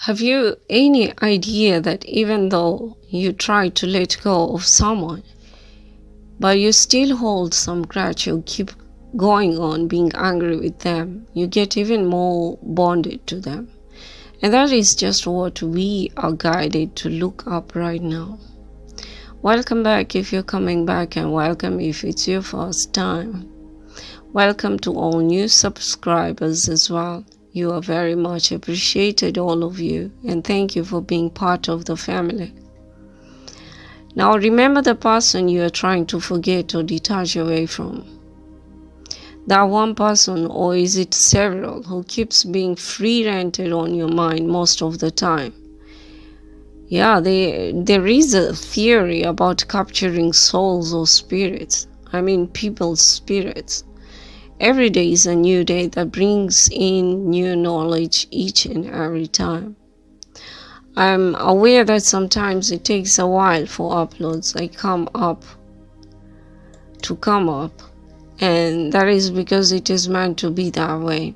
Have you any idea that even though you try to let go of someone, but you still hold some grudge, you keep going on being angry with them, you get even more bonded to them. And that is just what we are guided to look up right now. Welcome back if you're coming back, and welcome if it's your first time. Welcome to all new subscribers as well. You are very much appreciated, all of you, and thank you for being part of the family. Now remember the person you are trying to forget or detach away from. That one person, or is it several, who keeps being free-rented on your mind most of the time? Yeah, there is a theory about capturing souls or spirits. I mean people's spirits. Every day is a new day that brings in new knowledge each and every time. I'm aware that sometimes it takes a while for uploads to come up, and that is because it is meant to be that way.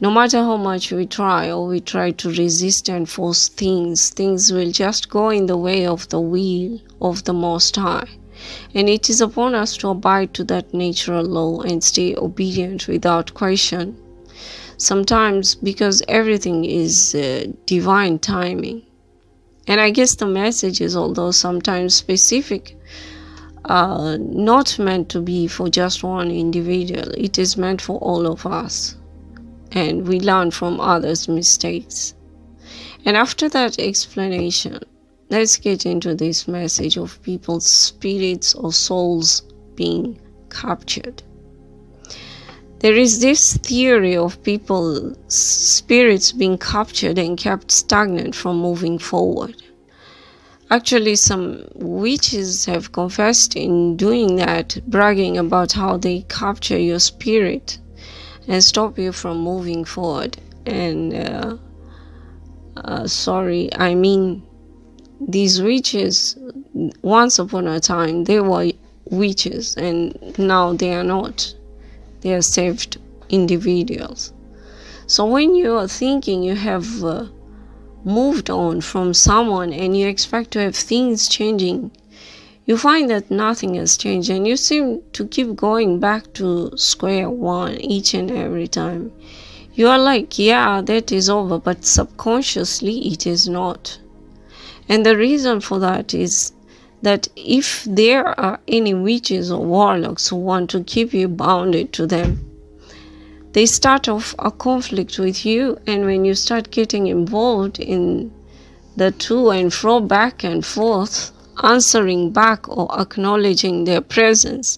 No matter how much we try or we try to resist and force things will just go in the way of the will of the Most High. And it is upon us to abide to that natural law and stay obedient without question. Sometimes because everything is divine timing. And I guess the message is, although sometimes specific, not meant to be for just one individual. It is meant for all of us. And we learn from others' mistakes. And after that explanation, let's get into this message of people's spirits or souls being captured. There is this theory of people's spirits being captured and kept stagnant from moving forward. Actually, some witches have confessed in doing that, bragging about how they capture your spirit and stop you from moving forward. And these witches, once upon a time, they were witches, and now they are not. They are saved individuals. So when you are thinking you have moved on from someone and you expect to have things changing, you find that nothing has changed, and you seem to keep going back to square one each and every time. You are like, yeah, that is over, but subconsciously it is not. And the reason for that is that if there are any witches or warlocks who want to keep you bounded to them, they start off a conflict with you, and when you start getting involved in the to and fro, back and forth, answering back or acknowledging their presence,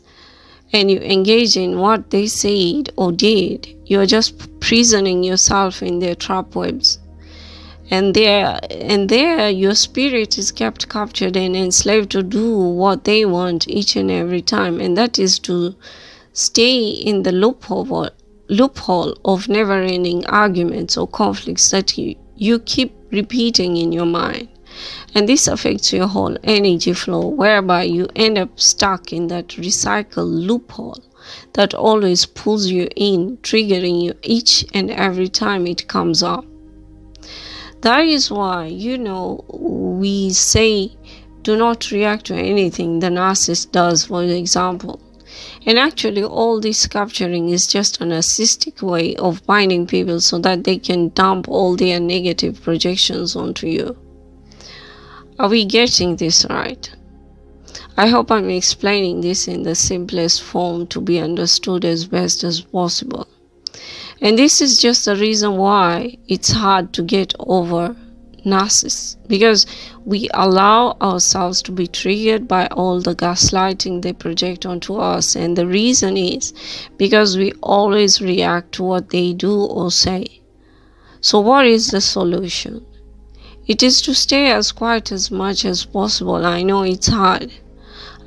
and you engage in what they said or did, you are just prisoning yourself in their trap webs. And there your spirit is kept captured and enslaved to do what they want each and every time, and that is to stay in the loophole of never-ending arguments or conflicts that you keep repeating in your mind. And this affects your whole energy flow, whereby you end up stuck in that recycled loophole that always pulls you in, triggering you each and every time it comes up. That is why, we say do not react to anything the narcissist does, for example. And actually, all this capturing is just a narcissistic way of binding people so that they can dump all their negative projections onto you. Are we getting this right? I hope I'm explaining this in the simplest form to be understood as best as possible. And this is just the reason why it's hard to get over narcissists, because we allow ourselves to be triggered by all the gaslighting they project onto us. And the reason is because we always react to what they do or say. So what is the solution? It is to stay as quiet as much as possible. I know it's hard.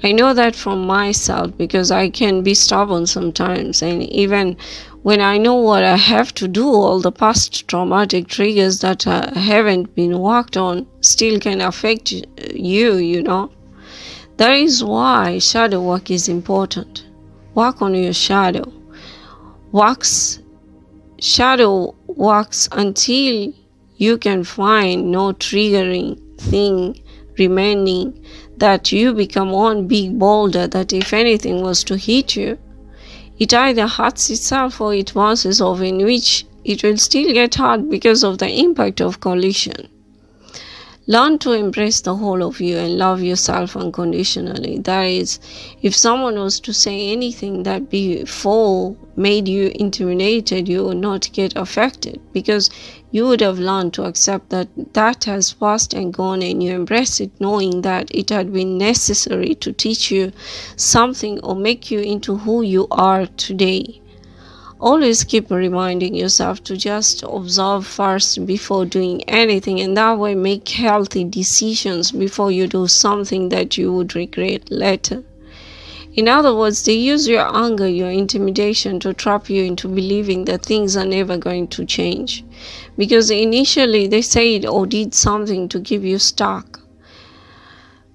I know that from myself, because I can be stubborn sometimes, and even when I know what I have to do, all the past traumatic triggers that haven't been worked on still can affect you. That is why shadow work is important. Work on your shadow. Shadow works until you can find no triggering thing remaining, that you become one big boulder that if anything was to hit you, it either hurts itself or it bounces off, in which it will still get hurt because of the impact of collision. Learn to embrace the whole of you and love yourself unconditionally. That is, if someone was to say anything that before made you intimidated, you would not get affected, because you would have learned to accept that that has passed and gone, and you embrace it knowing that it had been necessary to teach you something or make you into who you are today. Always keep reminding yourself to just observe first before doing anything, and that way make healthy decisions before you do something that you would regret later. In other words, they use your anger, your intimidation to trap you into believing that things are never going to change, because initially they said or did something to keep you stuck.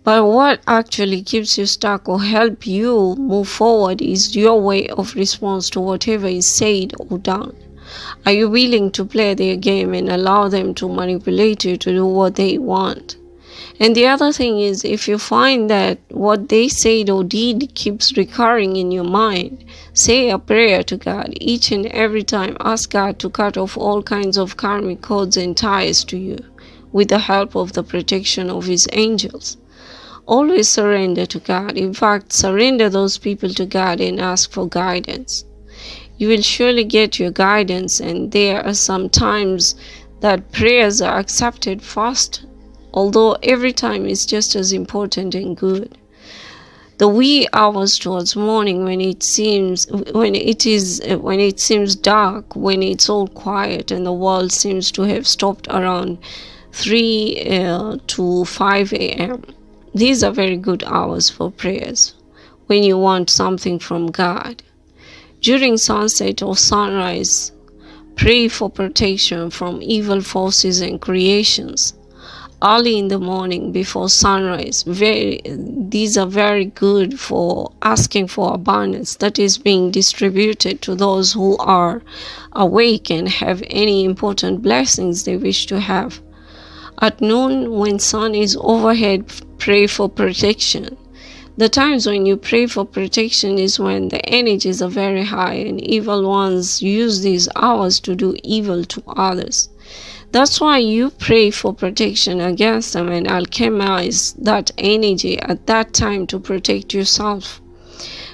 But what actually keeps you stuck or help you move forward is your way of response to whatever is said or done. Are you willing to play their game and allow them to manipulate you to do what they want? And the other thing is, if you find that what they said or did keeps recurring in your mind, say a prayer to God each and every time. Ask God to cut off all kinds of karmic codes and ties to you with the help of the protection of His angels. Always surrender to God. In fact, surrender those people to God and ask for guidance. You will surely get your guidance, and there are some times that prayers are accepted fast, although every time is just as important and good. The wee hours towards morning, when it seems dark, when it's all quiet and the world seems to have stopped around 3 to 5 a.m. These are very good hours for prayers when you want something from God. During sunset or sunrise, pray for protection from evil forces and creations. Early in the morning before sunrise, these are very good for asking for abundance that is being distributed to those who are awake and have any important blessings they wish to have. At noon, when sun is overhead, pray for protection. The times when you pray for protection is when the energies are very high and evil ones use these hours to do evil to others. That's why you pray for protection against them and alchemize that energy at that time to protect yourself.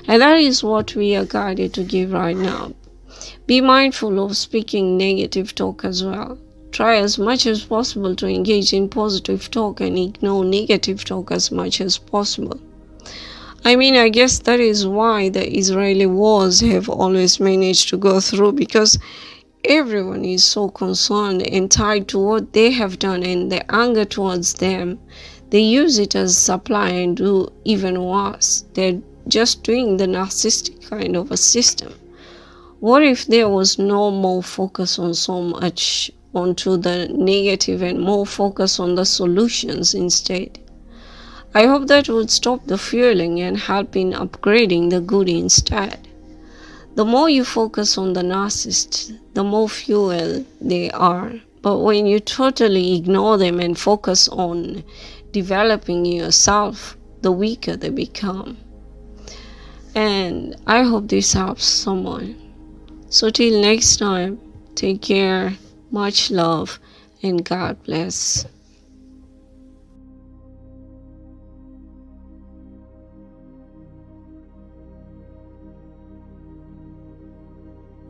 And that is what we are guided to give right now. Be mindful of speaking negative talk as well. Try as much as possible to engage in positive talk and ignore negative talk as much as possible. I guess that is why the Israeli wars have always managed to go through, because everyone is so concerned and tied to what they have done, and the anger towards them, they use it as supply and do even worse. They're just doing the narcissistic kind of a system. What if there was no more focus on so much onto the negative and more focus on the solutions instead? I hope that would stop the fueling and help in upgrading the good instead. The more you focus on the narcissist, the more fuel they are. But when you totally ignore them and focus on developing yourself, the weaker they become. And I hope this helps someone. So till next time, take care, much love, and God bless.